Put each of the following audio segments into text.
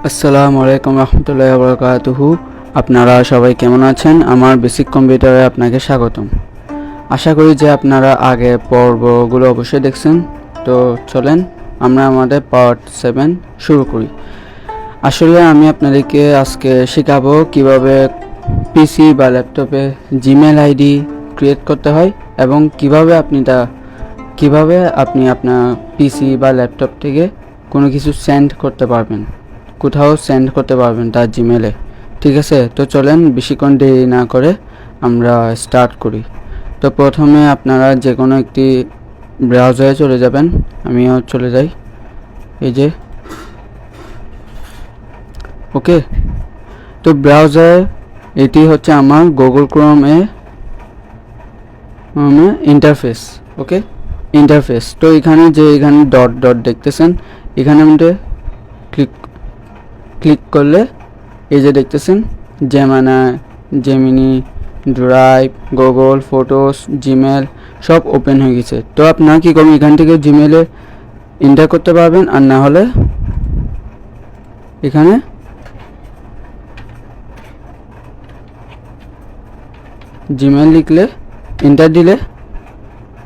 আসসালামু আলাইকুম রহমতুল্লাহি ওয়া বারাকাতুহু। আপনারা সবাই কেমন আছেন? আমার বেসিক কম্পিউটারে আপনাকে স্বাগতম। আশা করি যে আপনারা আগে পর্বগুলো অবশ্যই দেখছেন। তো চলেন আমরা আমাদের পার্ট 7 শুরু করি। আসলে আমি আপনাদেরকে আজকে শেখাবো কিভাবে পিসি বা ল্যাপটপে জিমেল আইডি ক্রিয়েট করতে হয় এবং কিভাবে আপনি আপনার পিসি বা ল্যাপটপ থেকে কোনো কিছু সেন্ড করতে পারবেন, কোথাও সেন্ড করতে পারবেন তার জিমেলে। ঠিক আছে, তো চলেন বেশিক্ষণ দেরি না করে আমরা স্টার্ট করি। তো প্রথমে আপনারা যে কোনো একটি ব্রাউজারে চলে যাবেন। আমিও চলে যাই, এই যে ওকে। তো ব্রাউজার এটি হচ্ছে আমার গুগল ক্রোমে ইন্টারফেস। ওকে, ইন্টারফেস। তো এখানে ডট ডট দেখতেছেন, এখানে আমাদের ক্লিক করলে এই যে দেখতেছেন Gemini, drive, Google photos, Gmail সব ওপেন হয়ে গেছে। তো আপনারা কী করবেন, এখান থেকে জিমেলে এন্টার করতে পারবেন, আর না হলে এখানে জিমেল লিখলে এন্টার দিলে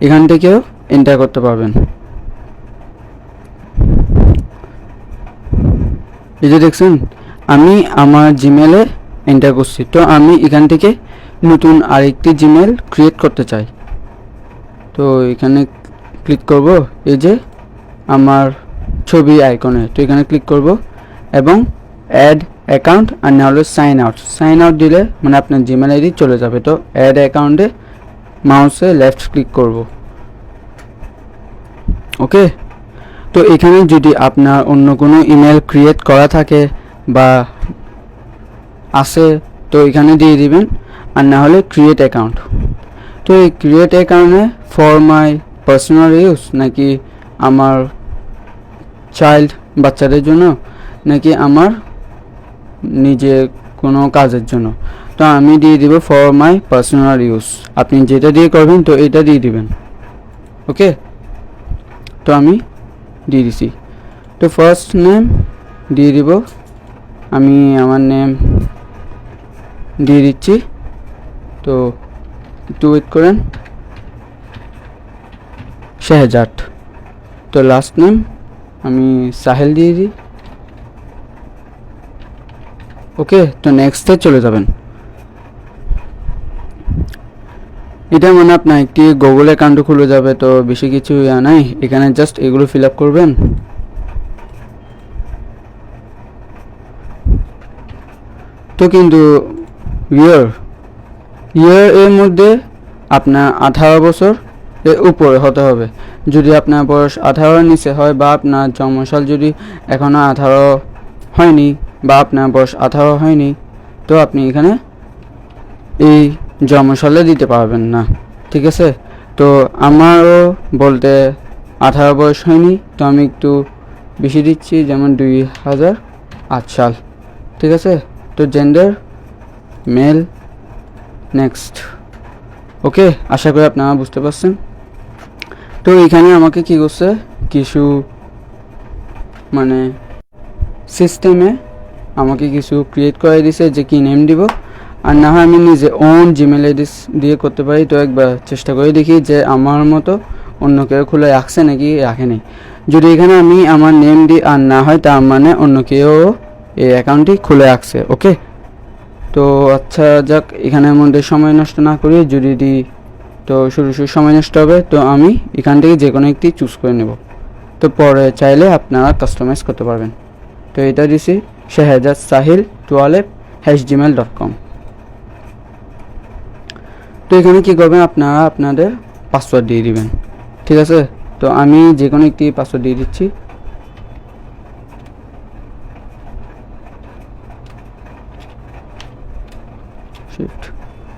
এখান থেকেও এন্টার করতে পারবেন। এই যে দেখছেন আমি আমার জিমেলে এন্টার করছি। তো আমি এখান থেকে নতুন আরেকটি জিমেল ক্রিয়েট করতে চাই। তো এখানে ক্লিক করব, এই যে আমার ছবি আইকনে, তো এখানে ক্লিক করব এবং অ্যাড অ্যাকাউন্ট আর না হলে সাইন আউট দিলে মানে আপনার জিমেল আইডি চলে যাবে। তো অ্যাড অ্যাকাউন্টে মাউসে লেফট ক্লিক করব। ওকে, তো এখানে যদি আপনার অন্য কোনো ইমেল ক্রিয়েট করা থাকে বা আছে তো এখানে দিয়ে দিবেন, আর না হলে ক্রিয়েট অ্যাকাউন্ট। তো এই ক্রিয়েট অ্যাকাউন্টে ফর মাই পার্সোনাল ইউজ নাকি আমার চাইল্ড বাচ্চাদের জন্য নাকি আমার নিজের কোনো কাজের জন্য, তো আমি দিয়ে দিব ফর মাই পার্সোনাল ইউজ। আপনি যেটা দিয়ে করবেন তো এটা দিয়ে দিবেন। ওকে, তো আমি দিয়ে দিছি। তো ফার্স্ট নেম দিয়ে দিব, আমি আমার নেম দিয়ে দিচ্ছি। তো একটু ওয়েট করেন, শেহজাদ। তো লাস্ট নেম আমি সাহেল দিয়ে দিই। ওকে, তো নেক্সটে চলে যাবেন। এটা মানে আপনার একটি গুগল অ্যাকাউন্ট খুলে যাবে, তো বেশি কিছু নাই, এখানে জাস্ট এগুলো ফিল আপ করবেন। তো কিন্তু ইয়ার এর মধ্যে আপনার 18 বছর এর উপরে হতে হবে। যদি আপনার বয়স 18-এর নিচে হয় বা আপনার জন্মসাল যদি এখনও 18 হয়নি বা আপনার বয়স 18 হয়নি, তো আপনি এখানে এই জন্মসালে দিতে পারবেন না। ঠিক আছে, তো আমারও বলতে 18 বয়স হয়নি, তো আমি একটু বেশি দিচ্ছি, যেমন 2008 সাল। ঠিক আছে, তো জেন্ডার মেল। নেক্সট। ওকে, আশা করি আপনারা বুঝতে পারছেন। তো এখানে আমাকে কি করছে, কিছু মানে সিস্টেমে আমাকে কিছু ক্রিয়েট করে দিছে যে কি নেম দিব, আর না হয় আমি নিজে ওন জিমেল আইডি দিয়ে করতে পারি। তো একবার চেষ্টা করে দেখি যে আমার মতো অন্য কেউ খুলে রাখছে নাকি রাখেনি। যদি এখানে আমি আমার নেম দিই আর না হয় তার মানে অন্য কেউ এই অ্যাকাউন্টটি খুলে রাখছে। ওকে, তো আচ্ছা যাক, এখানের মধ্যে সময় নষ্ট না করি, যদি দিই তো শুরু সময় নষ্ট হবে। তো আমি এখান থেকে যে কোনো একটি চুজ করে নেব, তো পরে চাইলে আপনারা কাস্টমাইজ করতে পারবেন। তো এটা দিছি শেহজাদ সাহিল 12@gmail.com। তো এখানে কী করবেন, আপনারা আপনাদের পাসওয়ার্ড দিয়ে দিবেন। ঠিক আছে, তো আমি যে কোনো একটি পাসওয়ার্ড দিয়ে দিচ্ছি।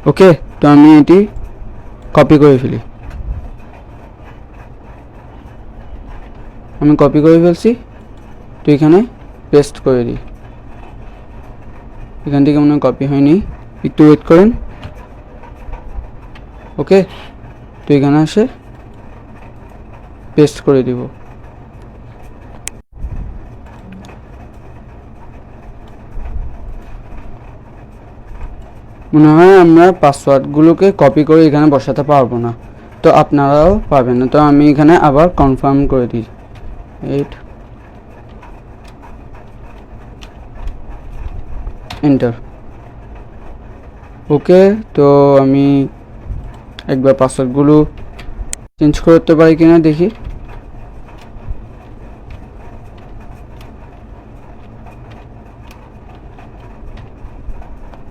ওকে, তো আমি এটি কপি করে ফেলি। আমি কপি করে ফেলছি, তো এখানে পেস্ট করে দিই। এখান থেকে মনে হয় কপি হয়নি, একটু ওয়েট করেন। ওকে, তো এখানে আসে পেস্ট করে দিব। মনে হয় আমরা পাসওয়ার্ডগুলোকে কপি করে এখানে বসাতে পারবো না, তো আপনারাও পাবেন না। তো আমি এখানে আবার কনফার্ম করে দিই 8 এন্টার। ওকে, তো আমি একবার পাসওয়ার্ডগুলো চেঞ্জ করতে পারি কিনা দেখি।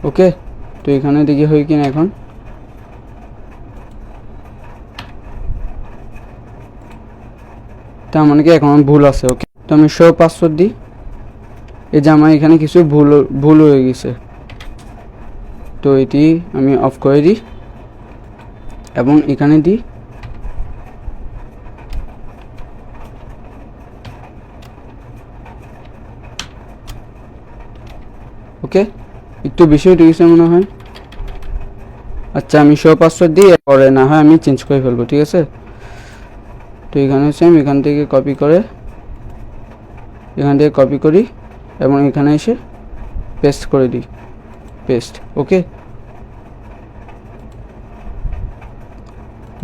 ওকে, তো এখানে দেখি হয় কিনা এখন। তার মানে কি এখন ভুল আছে। ওকে, তো আমি শো পাসওয়ার্ড দিই। এই যে আমার এখানে কিছু ভুল হয়ে গেছে, তো এটি আমি অফ করে দিই এবং এখানে দিই ওকে। একটু বেশি হয়ে গেছে মনে হয়। আচ্ছা, আমি শো পাসওয়ার্ড দিই, পরে না হয় আমি চেঞ্জ করে ফেলবো, ঠিক আছে। তো এখানে সেম, এখান থেকে কপি করে এখান থেকে কপি করি এবং এখানে এসে পেস্ট করে দিই, পেস্ট। ওকে,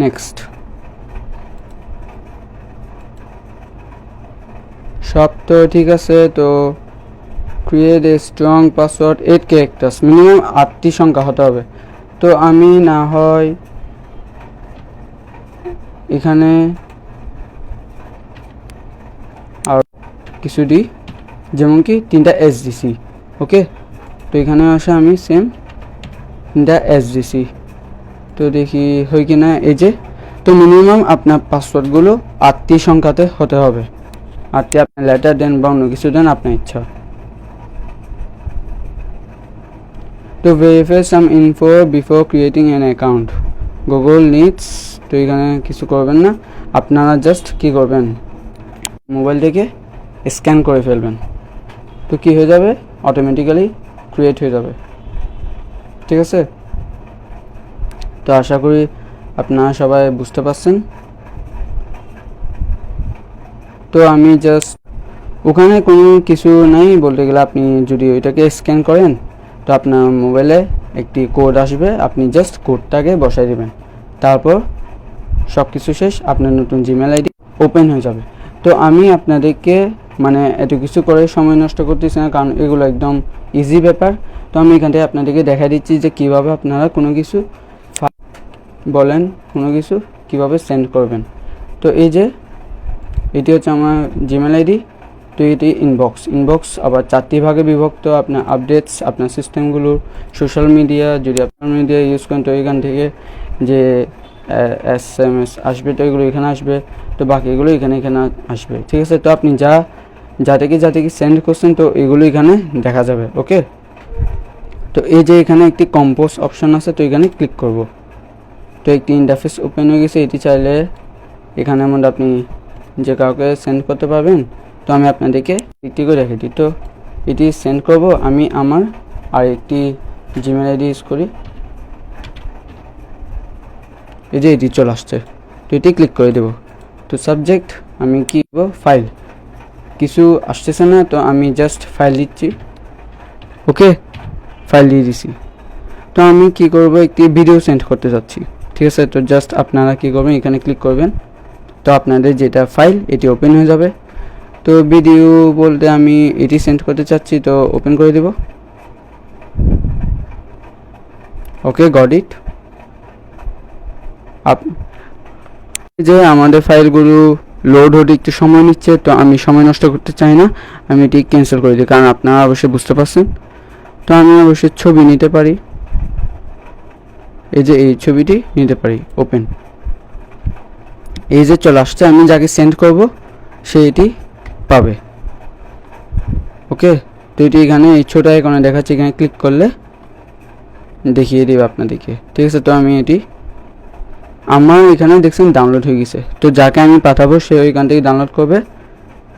নেক্সট। সব তো ঠিক আছে। তো create a strong password 8 characters, minimum 8টি সংখ্যা হতে হবে। তো আমি না হয় এখানে আর কিছু দিই, যেমন কি 3টা SDC। ওকে, তো এখানে আসে আমি সেম 3টা SDC। তো দেখি হয় কি না। এই যে, তো মিনিমাম আপনার পাসওয়ার্ডগুলো 8টি সংখ্যাতে হতে হবে। 8টি আপনি লেটার দেন বা অন্য কিছু দেন, আপনার ইচ্ছা। তো verify some info before creating an account, Google needs. তো এখানে কিছু করবেন না, আপনারা জাস্ট কি করবেন, মোবাইল থেকে স্ক্যান করে ফেলবেন। তো কি হয়ে যাবে, অটোমেটিক্যালি ক্রিয়েট হয়ে যাবে, ঠিক আছে। তো আশা করি আপনারা সবাই বুঝতে পারছেন। তো আমি জাস্ট ওখানে কোনো কিছু নাই বলতে গেলে, আপনি যদি ওইটাকে স্ক্যান করেন তো আপনার মোবাইলে একটি কোড আসবে, আপনি জাস্ট কোডটাকে বসাই দেবেন, তারপর সব কিছু শেষ, আপনার নতুন জিমেল আইডি ওপেন হয়ে যাবে। তো আমি আপনাদেরকে মানে এত কিছু করে সময় নষ্ট করতেছি না, কারণ এগুলো একদম ইজি ব্যাপার। তো আমি এখান থেকে আপনাদেরকে দেখা দিচ্ছি যে কীভাবে আপনারা কোনো কিছু কীভাবে সেন্ড করবেন। তো এই যে এটি হচ্ছে আমার জিমেল আইডি। তো এটি ইনবক্স আবার 4টি ভাগে বিভক্ত। আপনার আপডেটস, আপনার সিস্টেমগুলোর, সোশ্যাল মিডিয়া, যদি আপনার মিডিয়া ইউজ করেন তো এখান থেকে যে SMS আসবে তো এগুলো এখানে আসবে, তো বাকিগুলো এখানে আসবে, ঠিক আছে। তো আপনি যা থেকে সেন্ড করছেন তো এগুলো এখানে দেখা যাবে। ওকে, তো এই যে এখানে একটি কম্পোজ অপশন আছে, তো এখানে ক্লিক করব। তো একটি ইন্টারফেস ওপেন হয়ে গেছে। এটি চাইলে এখানে মধ্যে আপনি যে কাউকে সেন্ড করতে পারবেন। তো আমি আপনাদেরকে একটি করে রেখে দিই। তো এটি সেন্ড করব, আমি আমার আর একটি জিমেল আইডি ইউজ করি। এই যে এটি চলে আসছে, তো এটি ক্লিক করে দেব। তো সাবজেক্ট আমি কি দেবো, ফাইল। কিছু আসতেছে না, তো আমি জাস্ট ফাইল দিচ্ছি। ওকে, ফাইল দিয়ে দিছি। তো আমি কি করব, একটি ভিডিও সেন্ড করতে যাচ্ছি, ঠিক আছে। তো জাস্ট আপনারা কি করবেন, এখানে ক্লিক করবেন, তো আপনাদের যেটা ফাইল এটি ওপেন হয়ে যাবে। তো ভিডিও বলতে আমি এটি সেন্ড করতে চাচ্ছি, তো ওপেন করে দেব। ওকে, গট ইট। যে আমাদের ফাইলগুলো লোড হতে একটু সময় নিচ্ছে, তো আমি সময় নষ্ট করতে চাই না, আমি এটি ক্যান্সেল করে দিই, কারণ আপনারা অবশ্যই বুঝতে পারছেন। তো আমি অবশ্যই ছবি নিতে পারি, এই যে এই ছবিটি নিতে পারি, ওপেন। এই যে চলে আসছে, আমি যাকে সেন্ড করব সে এটি পাবে। ওকে, তো এটি এখানে এই ছোট আইকনে দেখাচ্ছে, এখানে ক্লিক করলে দেখিয়ে দেবে আপনাদেরকে, ঠিক আছে। তো আমি এটি আমার এখানে দেখছেন ডাউনলোড হয়ে গেছে। তো যাকে আমি পাঠাবো সে ওইখান থেকে ডাউনলোড করবে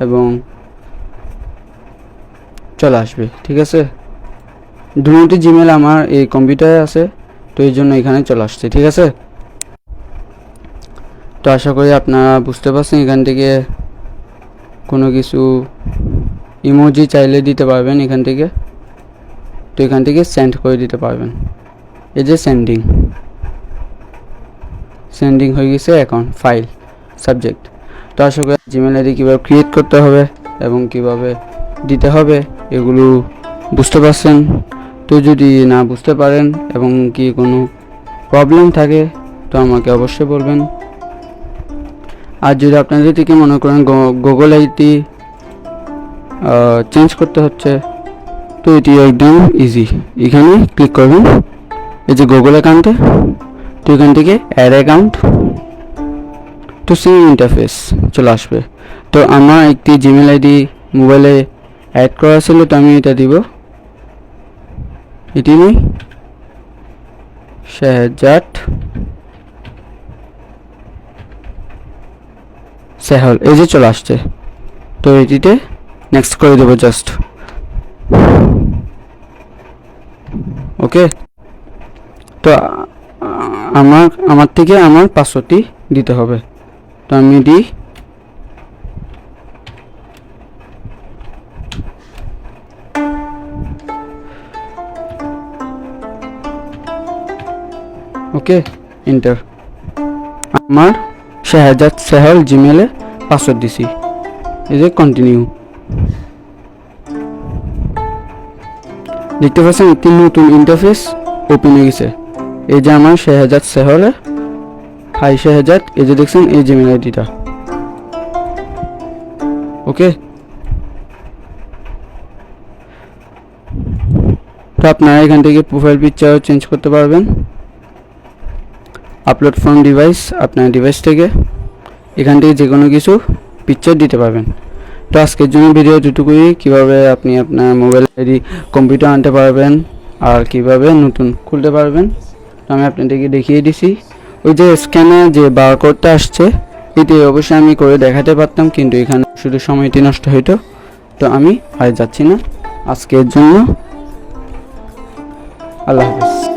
এবং চলে আসবে, ঠিক আছে। দুটি জিমেল আমার এই কম্পিউটারে আছে, তো এই জন্য এখানে চলে আসছে, ঠিক আছে। তো আশা করি আপনারা বুঝতে পারছেন। এখান থেকে কোনো কিছু ইমোজি চাইলে দিতে পারবেন এখান থেকে, তো এখান থেকে সেন্ড করে দিতে পারবেন। এই যে সেন্ডিং হয়ে গেছে। এখন ফাইল সাবজেক্ট। তো আশা করি জিমেল আইডি কীভাবে ক্রিয়েট করতে হবে এবং কিভাবে দিতে হবে এগুলো বুঝতে পারছেন। তো যদি না বুঝতে পারেন এবং কি কোনো প্রবলেম থাকে তো আমাকে অবশ্যই বলবেন। আর যদি আপনাদের থেকে মনে করেন গুগল আইডি চেঞ্জ করতে হচ্ছে, তো এটি একদম ইজি। এখানে ক্লিক করবেন, এই যে গুগল অ্যাকাউন্টে, তো এখান থেকে অ্যাড অ্যাকাউন্ট, তো সেম ইন্টারফেস চলে আসবে। তো আমার একটি জিমেল আইডি মোবাইলে অ্যাড করা ছিল, তো আমি এটা দিব। এটি নেই শাহজাদ সেহল, এই যে চলে আসছে। তো এটিতে নেক্সট করে দেবো জাস্ট। ওকে, তো আমার থেকে আমার পাসওয়ার্ডটি দিতে হবে। তো আমি দিই, ওকে এন্টার। আমার শাহজাদ সেহল জিমেলে পাসওয়ার্ড দিছি, এই যে কন্টিনিউ। দেখতে পাচ্ছেন একটি নতুন ইন্টারফেস ওপেন হয়ে গেছে। এই যে আমার শাহজাদ সেহল, হাই শাহজাদ, এই যে দেখছেন এই জিমেল আইডিটা। ওকে, তো আপনারা এখান থেকে প্রোফাইল পিকচার চেঞ্জ করতে পারবেন। আপলোড ফ্রম ডিভাইস, আপনার ডিভাইস থেকে এখান থেকে যে কোনো কিছু পিকচার দিতে পারবেন। তো আজকের জন্য ভিডিও দুটুকুই, কীভাবে আপনি আপনার মোবাইল আইডি কম্পিউটার আনতে পারবেন আর কিভাবে নতুন খুলতে পারবেন আমি আপনাদেরকে দেখিয়ে দিছি। ওই যে স্ক্যানে যে বারকোডটা আসছে এটি অবশ্যই আমি করে দেখাতে পারতাম, কিন্তু এখানে শুধু সময়টি নষ্ট হইতো। তো আমি আর যাচ্ছি না আজকের জন্য। আল্লাহ হাফেজ।